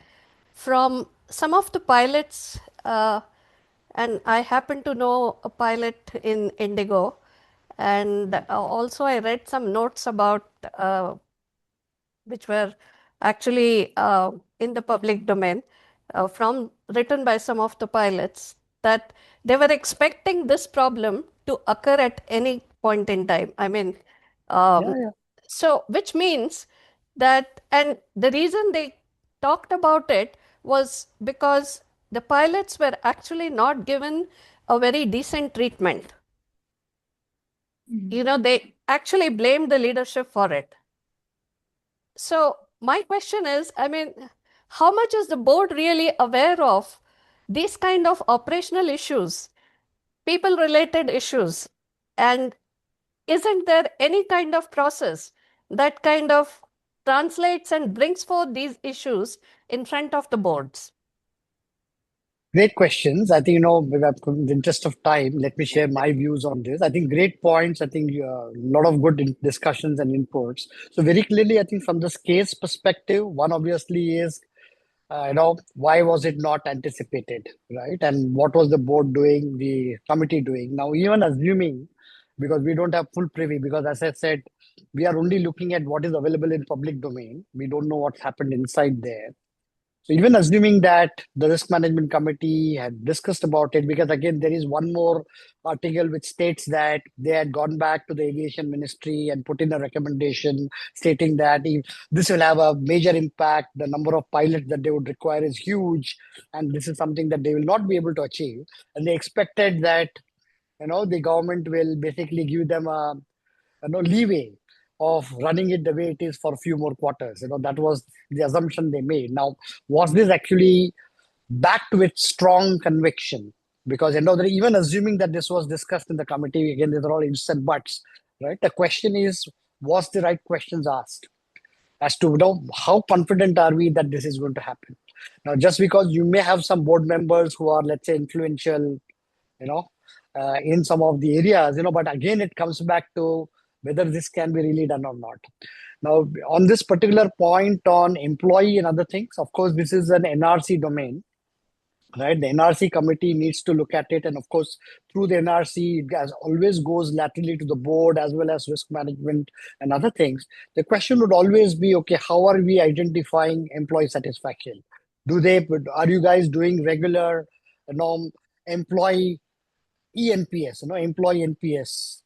From some of the pilots, and I happen to know a pilot in Indigo, and also I read some notes about which were actually in the public domain from written by some of the pilots, that they were expecting this problem to occur at any point in time. I mean, Yeah. so which means that, and the reason they talked about it was because the pilots were actually not given a very decent treatment. They actually blamed the leadership for it. So my question is, I mean, how much is the board really aware of these kind of operational issues, people related issues? And isn't there any kind of process that kind of translates and brings forth these issues in front of the boards? Great questions. I think, in the interest of time, let me share my views on this. I think great points. I think a lot of good discussions and inputs. So very clearly, I think from this case perspective, one obviously is, why was it not anticipated, right? And what was the board doing, the committee doing? Now, even assuming, because we don't have full privy, because as I said, we are only looking at what is available in public domain. We don't know what's happened inside there. So even assuming that the risk management committee had discussed about it, because again, there is one more article which states that they had gone back to the aviation ministry and put in a recommendation stating that if this will have a major impact, the number of pilots that they would require is huge, and this is something that they will not be able to achieve. And they expected that, the government will basically give them a leeway of running it the way it is for a few more quarters. That was the assumption they made. Now, was this actually backed with strong conviction? Because they're even assuming that this was discussed in the committee, again, these are all ifs and buts, right? The question is, was the right questions asked as to how confident are we that this is going to happen? Now, just because you may have some board members who are, let's say, influential, in some of the areas, but again, it comes back to whether this can be really done or not. Now, on this particular point on employee and other things, of course, this is an NRC domain, right? The NRC committee needs to look at it. And of course, through the NRC, it always goes laterally to the board as well as risk management and other things. The question would always be, okay, how are we identifying employee satisfaction? Are you guys doing regular, employee ENPS, employee NPS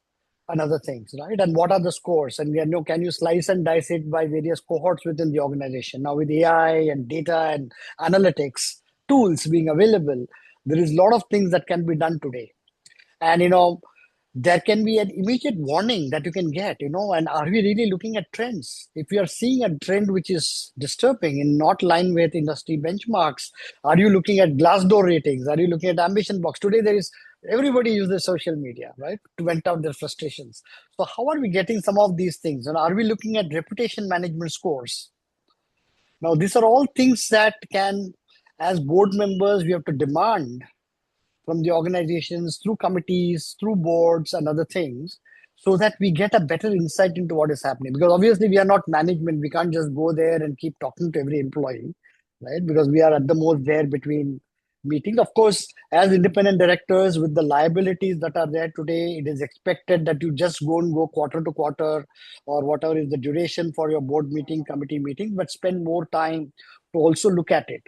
and other things, right? And what are the scores? And can you slice and dice it by various cohorts within the organization? Now with AI and data and analytics tools being available, there is a lot of things that can be done today. And there can be an immediate warning that you can get, and are we really looking at trends? If we are seeing a trend which is disturbing and not line with industry benchmarks, are you looking at Glassdoor ratings? Are you looking at ambition box? Today, everybody uses social media, right, to vent out their frustrations. So how are we getting some of these things? And are we looking at reputation management scores? Now, these are all things that can, as board members, we have to demand from the organizations through committees, through boards and other things, so that we get a better insight into what is happening. Because obviously we are not management. We can't just go there and keep talking to every employee, right? Because we are at the most there between meetings. Of course, as independent directors with the liabilities that are there today, it is expected that you just go quarter to quarter or whatever is the duration for your board meeting, committee meeting, but spend more time to also look at it.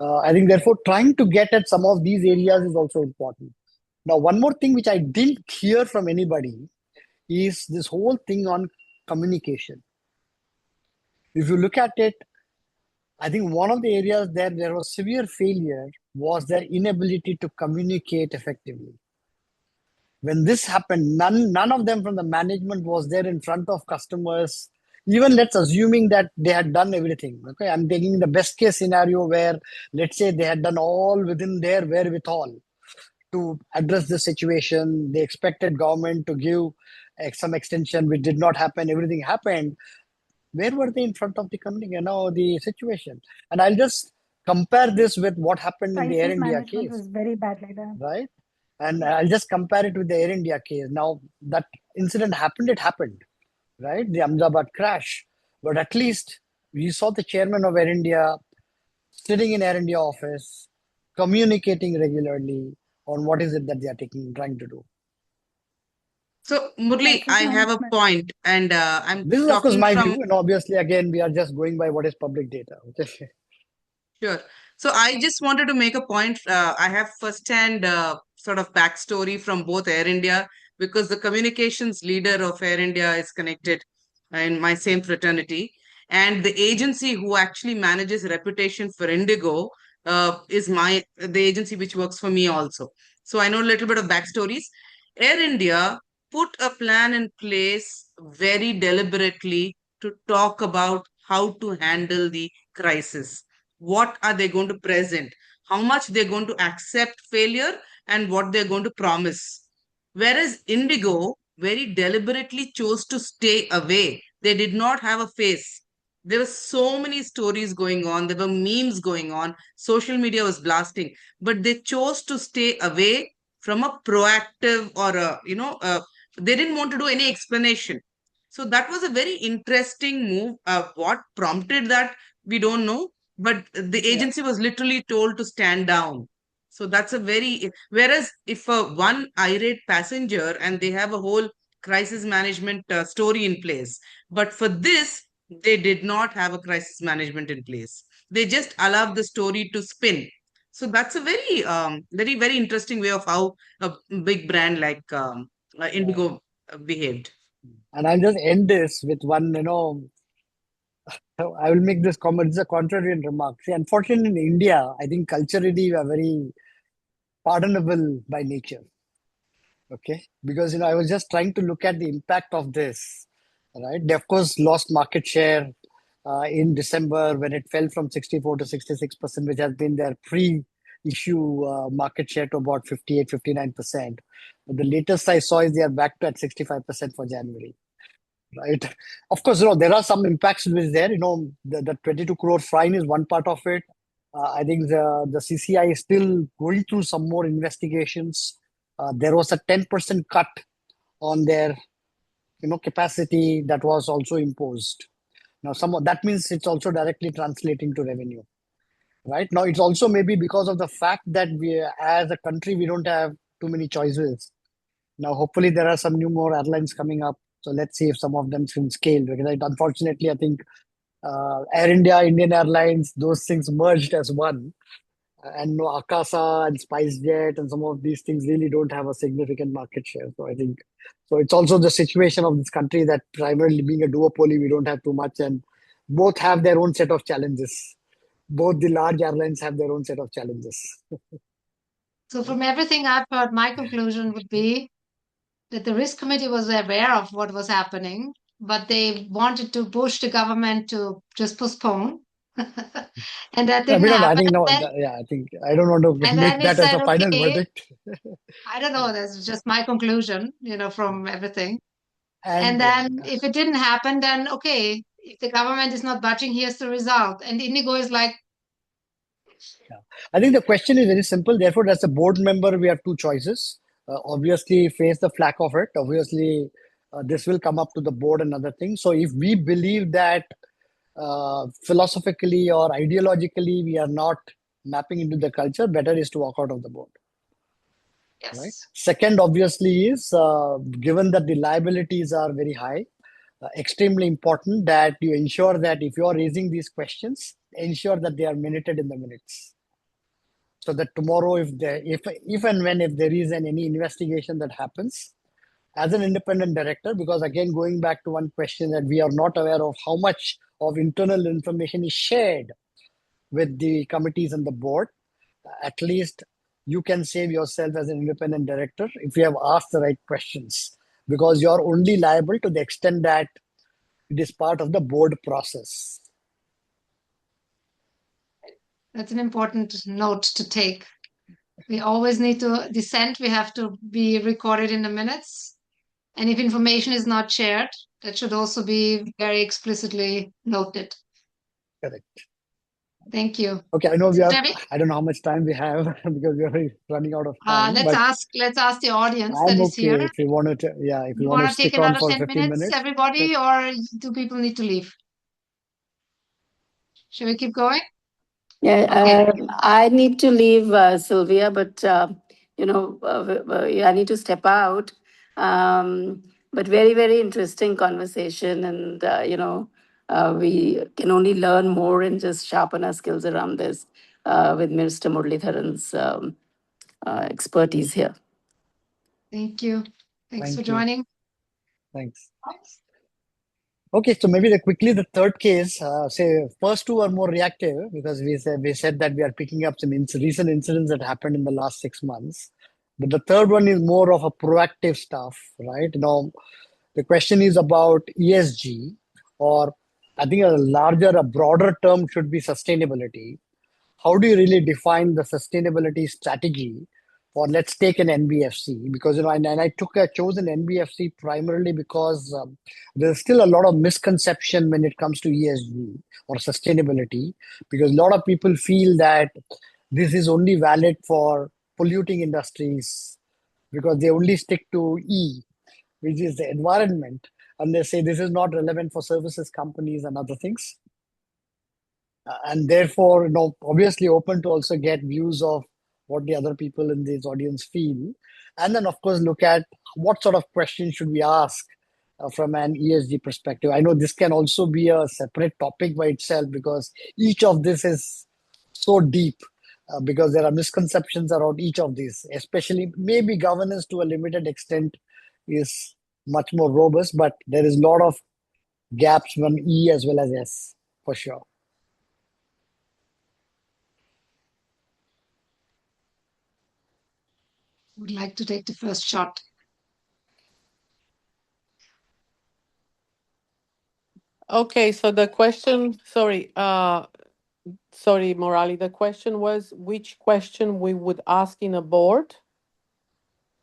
I think, therefore, trying to get at some of these areas is also important. Now, one more thing which I didn't hear from anybody is this whole thing on communication. If you look at it, I think one of the areas there was severe failure was their inability to communicate effectively. When this happened, none of them from the management was there in front of customers. Even let's assuming that they had done everything. Okay, I'm taking the best case scenario where, let's say, they had done all within their wherewithal to address the situation. They expected government to give some extension, which did not happen. Everything happened. Where were they in front of the company? The situation. And I'll just compare this with what happened in the Air Crisis India management case, was very bad like that. right? And I'll just compare it with the Air India case. Now, that incident happened, it happened, right? The Ahmedabad crash. But at least we saw the chairman of Air India sitting in Air India office, communicating regularly on what is it that they are trying to do. So, Murli, Crisis I have a management. point, and I'm This is, of course, talking my from view. And obviously, again, we are just going by what is public data. Okay. Sure. So I just wanted to make a point. I have first-hand sort of backstory from both Air India because the communications leader of Air India is connected in my same fraternity, and the agency who actually manages reputation for Indigo is the agency which works for me also. So I know a little bit of backstories. Air India put a plan in place very deliberately to talk about how to handle the crisis. What are they going to present? How much they're going to accept failure and what they're going to promise. Whereas Indigo very deliberately chose to stay away. They did not have a face. There were so many stories going on. There were memes going on. Social media was blasting, but they chose to stay away from a proactive or they didn't want to do any explanation. So that was a very interesting move. What prompted that, we don't know, but the Yeah. agency was literally told to stand down. So that's a very, whereas if one irate passenger and they have a whole crisis management story in place, but for this, they did not have a crisis management in place. They just allowed the story to spin. So that's a very interesting way of how a big brand like Indigo behaved. And I'll just end this with one, I will make this comment. It's a contrarian remark. See, unfortunately, in India, I think culturally we are very pardonable by nature. Okay, because I was just trying to look at the impact of this. Right, they of course lost market share in December when it fell from 64 to 66%, which has been their pre-issue market share to about 58, 59%. But the latest I saw is they are back to at 65% for January. Right. Of course, there are some impacts which there. The 22 crore fine is one part of it. I think the CCI is still going through some more investigations. There was a 10% cut on their capacity that was also imposed. Now, that means it's also directly translating to revenue. Right now, it's also maybe because of the fact that we, as a country, we don't have too many choices. Now, hopefully, there are some new more airlines coming up. So let's see if some of them can scale. Because unfortunately, I think Air India, Indian Airlines, those things merged as one. And Akasa and SpiceJet and some of these things really don't have a significant market share. So I think it's also the situation of this country that primarily being a duopoly, we don't have too much, and both have their own set of challenges. Both the large airlines have their own set of challenges. So from everything I've heard, my conclusion would be that the risk committee was aware of what was happening, but they wanted to push the government to just postpone. And that Yeah, didn't we don't. I happen. think no. And then, I think I don't want to and make then it that as said, a final okay, verdict. I don't know, that's just my conclusion, from everything. And And then if it didn't happen, then okay, if the government is not budging, here's the result. And Indigo is like, yeah. I think the question is very simple. Therefore, as a board member, we have two choices. Obviously, face the flack of it. Obviously, this will come up to the board and other things. So, if we believe that philosophically or ideologically we are not mapping into the culture, better is to walk out of the board. Right. yes, Second, obviously, is given that the liabilities are very high, extremely important that you ensure that if you are raising these questions, ensure that they are minuted in the minutes. So that tomorrow, if there is any investigation that happens, as an independent director, because again, going back to one question that we are not aware of how much of internal information is shared with the committees and the board, at least you can save yourself as an independent director if you have asked the right questions, because you're only liable to the extent that it is part of the board process. that's an important note to take. We always need to dissent. We have to be recorded in the minutes. And if information is not shared, that should also be very explicitly noted. Correct. Thank you. Okay, I know So, I don't know how much time we have because we are running out of time. let's ask the audience I'm that is okay here. if you want to, if you You want to want to take stick on another for 10 15 minutes, minutes. everybody, or do people need to leave? Shall we keep going? Yeah, Okay. I need to leave, Sylvia, but I need to step out. But very, very interesting conversation, and we can only learn more and just sharpen our skills around this with Mr. Muralidharan's expertise here. Thank you. Thanks Thank for you. joining. Thanks. Okay, so maybe quickly the third case, say first two are more reactive because we said that we are picking up some recent incidents that happened in the last 6 months. But the third one is more of a proactive stuff, right? Now, the question is about ESG, or I think a broader term should be sustainability. How do you really define the sustainability strategy? Or let's take an NBFC, because and I chose an NBFC primarily because there's still a lot of misconception when it comes to ESG or sustainability, because a lot of people feel that this is only valid for polluting industries because they only stick to E, which is the environment, and they say this is not relevant for services companies and other things. And therefore, obviously open to also get views of what the other people in this audience feel. And then, of course, look at what sort of questions should we ask from an ESG perspective. I know this can also be a separate topic by itself because each of this is so deep because there are misconceptions around each of these, especially maybe governance to a limited extent is much more robust, but there is a lot of gaps from E as well as S for sure. Would like to take the first shot. Okay, so the question, sorry, Murali, the question was which question we would ask in a board?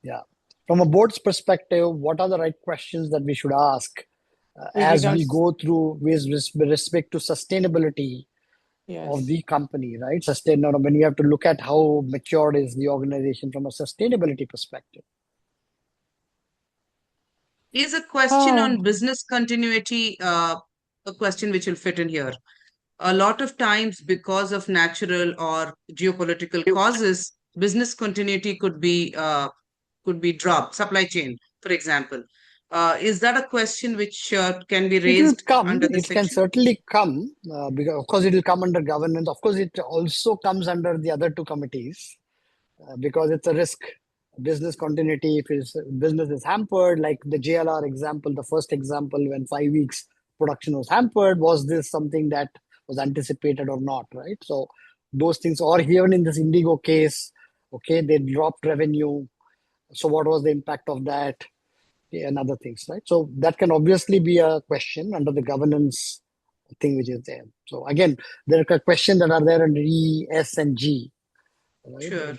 Yeah. From a board's perspective, what are the right questions that we should ask With as we regards, go through with respect to sustainability of yes. the company, right? When you have to look at how matured is the organization from a sustainability perspective. Is a question on business continuity a question which will fit in here? A lot of times, because of natural or geopolitical causes, business continuity could be dropped. Supply chain, for example. Is that a question which can be It will raised come. under this It can section? certainly come because, of course, it will come under governance. Of course, it also comes under the other two committees because it's a risk. Business continuity, if business is hampered, like the JLR example, the first example, when 5 weeks production was hampered, was this something that was anticipated or not, right? So those things, or even in this Indigo case, okay, they dropped revenue. So what was the impact of that? And other things, right? So that can obviously be a question under the governance thing which is there. So again, there are questions that are there under E, S, and G. Right? Sure.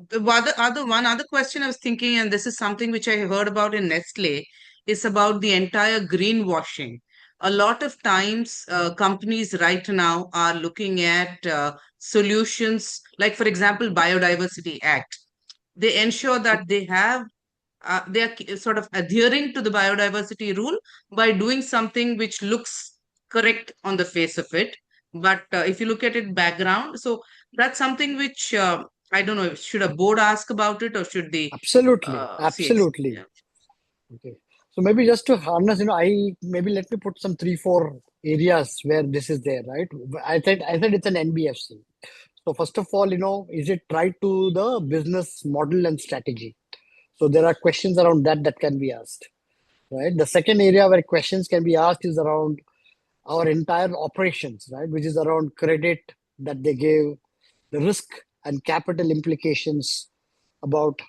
The one other question I was thinking, and this is something which I heard about in Nestle, is about the entire greenwashing. A lot of times, companies right now are looking at solutions, like for example, Biodiversity Act. They ensure that they are sort of adhering to the biodiversity rule by doing something which looks correct on the face of it. But if you look at it background, so that's something which I don't know, should a board ask about it or should the Absolutely, CX? absolutely. Yeah. Okay. So maybe just to harness, let me put some 3-4 areas where this is there, right? I said it's an NBFC. So first of all, is it tied to the business model and strategy? So there are questions around that can be asked, right? The second area where questions can be asked is around our entire operations, right? Which is around credit that they give, the risk and capital implications about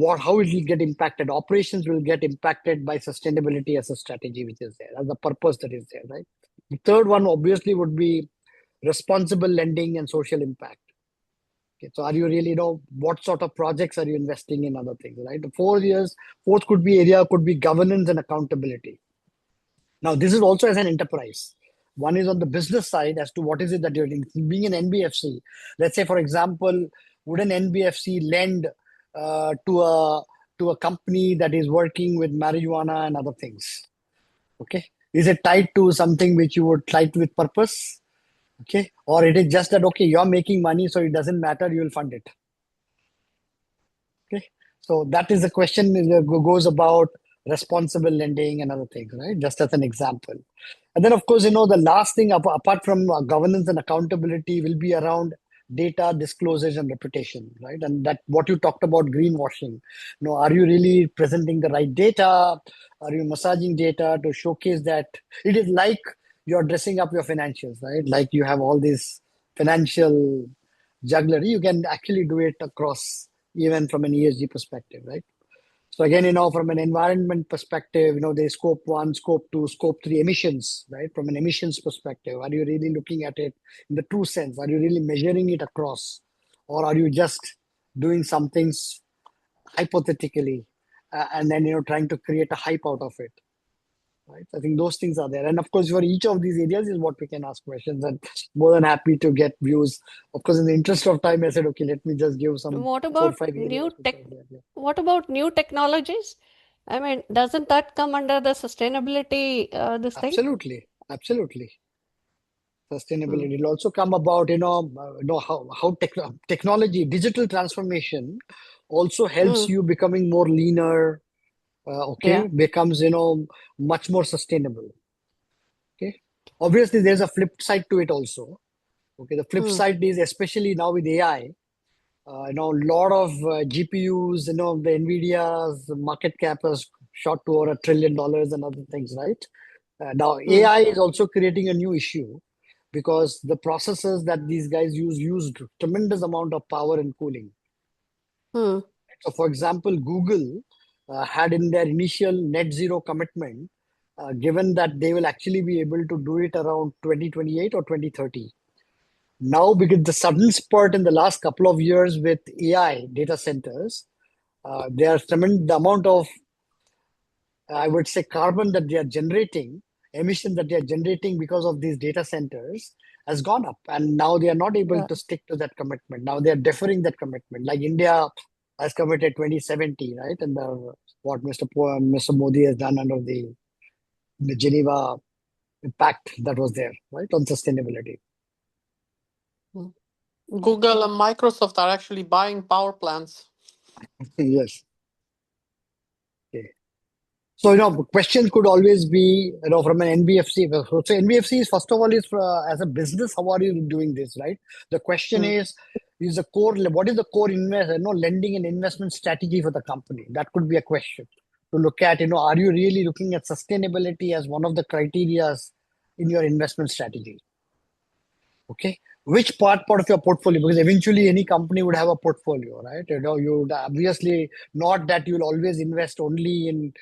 how it will get impacted. Operations will get impacted by sustainability as a strategy which is there, as a purpose that is there, right? The third one obviously would be responsible lending and social impact. Okay, so are you really what sort of projects are you investing in, other things, right? The fourth could be governance and accountability. Now, this is also as an enterprise. One is on the business side as to what is it that you're doing. Being an NBFC, let's say, for example, would an NBFC lend to a company that is working with marijuana and other things? Okay, is it tied to something which you would try to with purpose? Okay, or it is just that you're making money, so it doesn't matter, you will fund it. Okay, so that is the question that goes about responsible lending and other things, right? Just as an example. And then, of course, the last thing apart from governance and accountability will be around data disclosures and reputation, right? And that what you talked about greenwashing. Are you really presenting the right data? Are you massaging data to showcase that? It is like you're dressing up your financials, right? Like you have all this financial jugglery. You can actually do it across, even from an ESG perspective, right? So again, from an environment perspective, there's scope 1, scope 2, scope 3 emissions, right? From an emissions perspective, are you really looking at it in the true sense? Are you really measuring it across? Or are you just doing some things hypothetically and then, trying to create a hype out of it? Right? I think those things are there. And of course, for each of these areas is what we can ask questions, and more than happy to get views. Of course, in the interest of time, I said, okay, let me just give some What 4 about 5 areas. what about new technologies? I mean, doesn't that come under the sustainability this thing? Absolutely. Sustainability will also come about, how technology, digital transformation also helps you becoming more leaner, okay, becomes, much more sustainable. Okay. Obviously, there's a flip side to it also. Okay. The flip side is, especially now with AI, a lot of GPUs, the NVIDIA's market cap has shot to over $1 trillion and other things, right? Now, AI is also creating a new issue because the processors that these guys used tremendous amount of power and cooling. So, for example, Google had in their initial net zero commitment, given that they will actually be able to do it around 2028 or 2030. Now, because the sudden spurt in the last couple of years with AI data centers, there's tremendous the amount of, I would say, carbon that they are generating, emission that they are generating because of these data centers has gone up. And now they are not able to stick to that commitment. Now they are deferring that commitment. Like India has committed 2070, right? And what Mr. Modi has done under the Geneva Pact that was there, right, on sustainability. Google and Microsoft are actually buying power plants. Yes. Okay. So, questions could always be, from an NBFC. So NBFC is, first of all, is as a business, how are you doing this, right? The question is the core, what is the core lending and investment strategy for the company? That could be a question to look at, are you really looking at sustainability as one of the criterias in your investment strategy? Okay. Which part of your portfolio? Because eventually any company would have a portfolio, right? You would obviously not that you'll always invest only in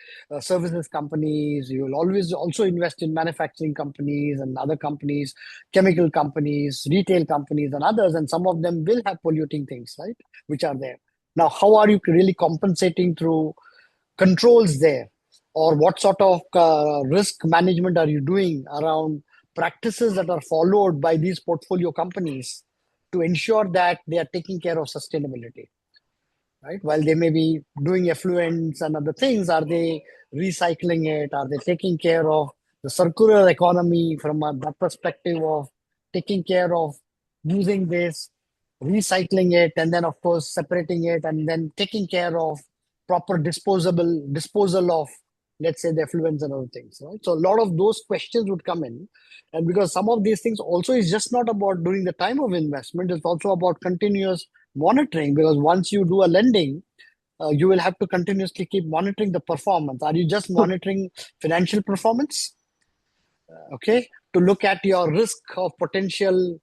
services companies. You will always also invest in manufacturing companies and other companies, chemical companies, retail companies and others. And some of them will have polluting things, right? Which are there. Now, how are you really compensating through controls there? Or what sort of risk management are you doing around practices that are followed by these portfolio companies to ensure that they are taking care of sustainability, right? While they may be doing effluents and other things, are they recycling it? Are they taking care of the circular economy from that perspective of taking care of using this, recycling it, and then, of course, separating it, and then taking care of proper disposal of, let's say, the effluents and other things, right? So a lot of those questions would come in. And because some of these things also is just not about during the time of investment, it's also about continuous monitoring, because once you do a lending, you will have to continuously keep monitoring the performance. Are you just monitoring financial performance? Okay, to look at your risk of potentially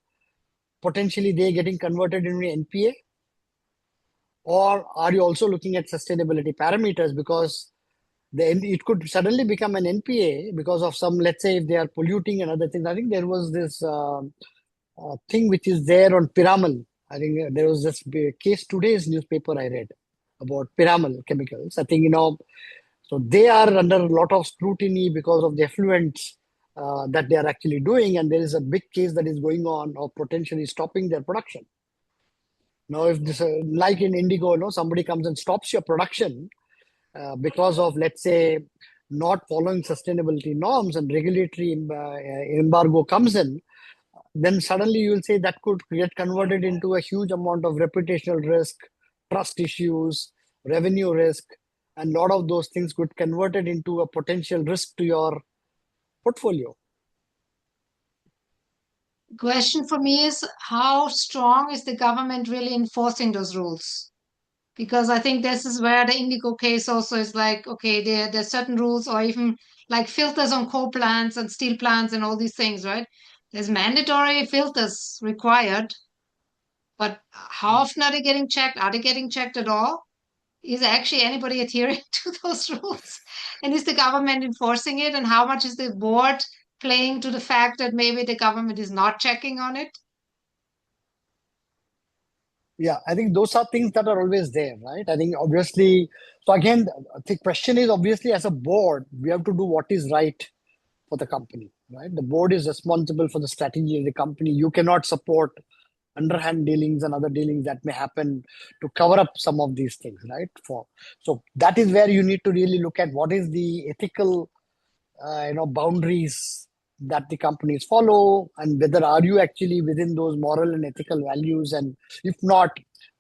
they getting converted into NPA? Or are you also looking at sustainability parameters? Because it could suddenly become an NPA because of some, let's say, if they are polluting and other things. I think there was this thing which is there on Piramal. I think there was this case, today's newspaper I read about Piramal chemicals. I think, so they are under a lot of scrutiny because of the effluents that they are actually doing. And there is a big case that is going on of potentially stopping their production. Now, if this, like in Indigo, somebody comes and stops your production because of, let's say, not following sustainability norms and regulatory embargo comes in, then suddenly you will say that could get converted into a huge amount of reputational risk, trust issues, revenue risk, and a lot of those things could convert it into a potential risk to your portfolio. Question for me is, how strong is the government really enforcing those rules? Because I think this is where the Indigo case also is like, okay, there's certain rules, or even like filters on coal plants and steel plants and all these things, right? There's mandatory filters required, but how often are they getting checked? Are they getting checked at all? Is actually anybody adhering to those rules? And is the government enforcing it? And how much is the board playing to the fact that maybe the government is not checking on it? Yeah, I think those are things that are always there, right? I think obviously, so again, the question is obviously as a board, we have to do what is right for the company, right? The board is responsible for the strategy of the company. You cannot support underhand dealings and other dealings that may happen to cover up some of these things, right? So that is where you need to really look at what is the ethical, boundaries that the companies follow, and whether are you actually within those moral and ethical values, and if not,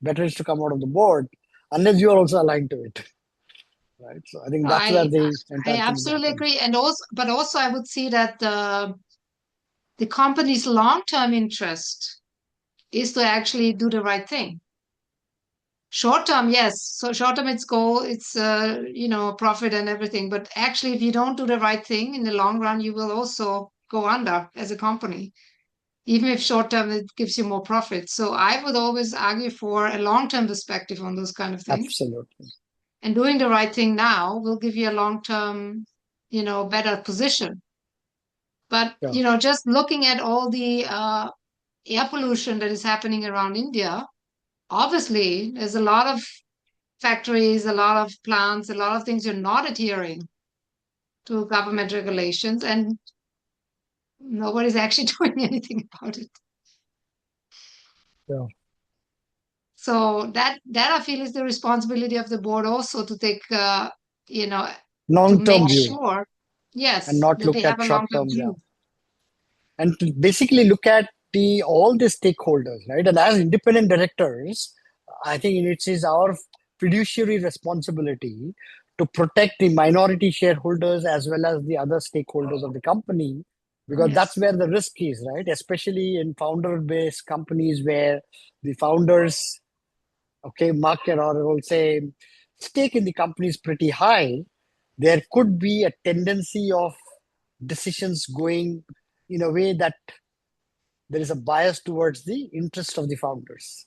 better is to come out of the board unless you are also aligned to it. right? So I think that's where the I entire thing absolutely happens. agree. And also I would see that the company's long-term interest is to actually do the right thing. Short term, yes. So short term, it's profit and everything. But actually, if you don't do the right thing in the long run, you will also go under as a company, even if short term it gives you more profit. So I would always argue for a long term perspective on those kind of things. Absolutely. And doing the right thing now will give you a long term, better position. But Yeah. just looking at all the air pollution that is happening around India, obviously there's a lot of factories, a lot of plants, a lot of things you're not adhering to government regulations, and nobody's actually doing anything about it. Yeah. So that I feel is the responsibility of the board also to take, to Long-term make view sure, and yes, not that they look have at a long-term short-term. Yeah. view. And to basically look at all the stakeholders, right? And as independent directors, I think it is our fiduciary responsibility to protect the minority shareholders as well as the other stakeholders of the company, because that's Yes. where the risk is, right? Especially in founder-based companies where the founders, market or will say stake in the company is pretty high, there could be a tendency of decisions going in a way that there is a bias towards the interest of the founders.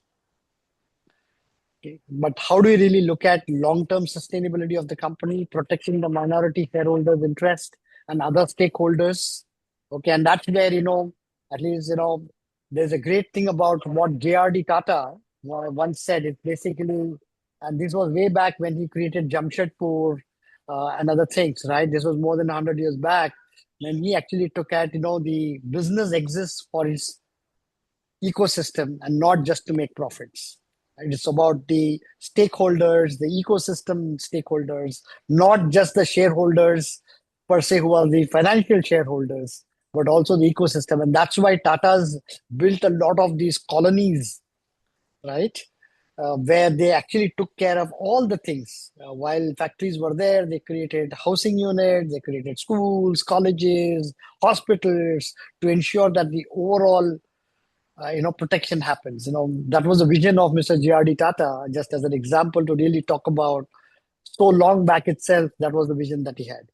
Okay. But how do we really look at long-term sustainability of the company, protecting the minority shareholders' interest and other stakeholders? Okay, and that's where, at least, there's a great thing about what JRD Tata once said. It's basically, and this was way back when he created Jamshedpur and other things, right? This was more than 100 years back. When he actually took at, the business exists for its ecosystem and not just to make profits. It's about the stakeholders, the ecosystem stakeholders, not just the shareholders per se who are the financial shareholders, but also the ecosystem. And that's why Tata's built a lot of these colonies, right? Where they actually took care of all the things. While factories were there, they created housing units, they created schools, colleges, hospitals to ensure that the overall protection happens. That was the vision of Mr. JRD Tata, just as an example to really talk about so long back itself. That was the vision that he had.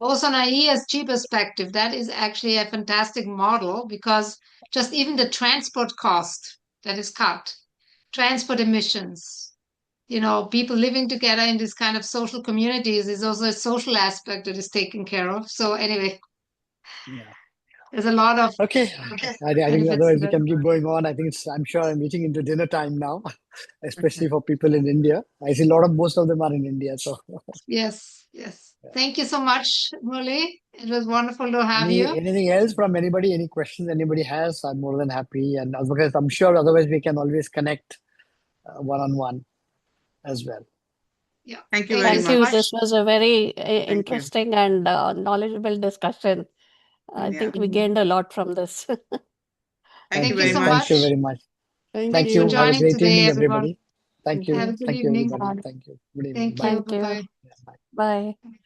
Also, on an ESG perspective, that is actually a fantastic model because just even the transport cost that is cut, transport emissions, people living together in this kind of social communities is also a social aspect that is taken care of. So anyway, Yeah. there's a lot of Okay. I think benefits to otherwise we that. can keep going on. I'm sure I'm eating into dinner time now, especially for people in India. I see most of them are in India. So Yes. Thank you so much, Murali. It was wonderful to have you. anything else from anybody? Any questions anybody has? I'm more than happy. And because I'm sure otherwise we can always connect one-on-one as well. Yeah. Thank you very Thank so you. much. This was a very Thank you. interesting and knowledgeable discussion. I Yeah. think we gained a lot from this. Thank you Thank you very so much. Thank you much. very much. Thank Thank Thanks for you. Have a joining great today, evening, everyone. everybody. Thank you. Have you. a good Thank you, evening. everybody. Thank you. Good evening. Thank Bye. you. Thank you. Bye-bye. Yeah, bye. Bye.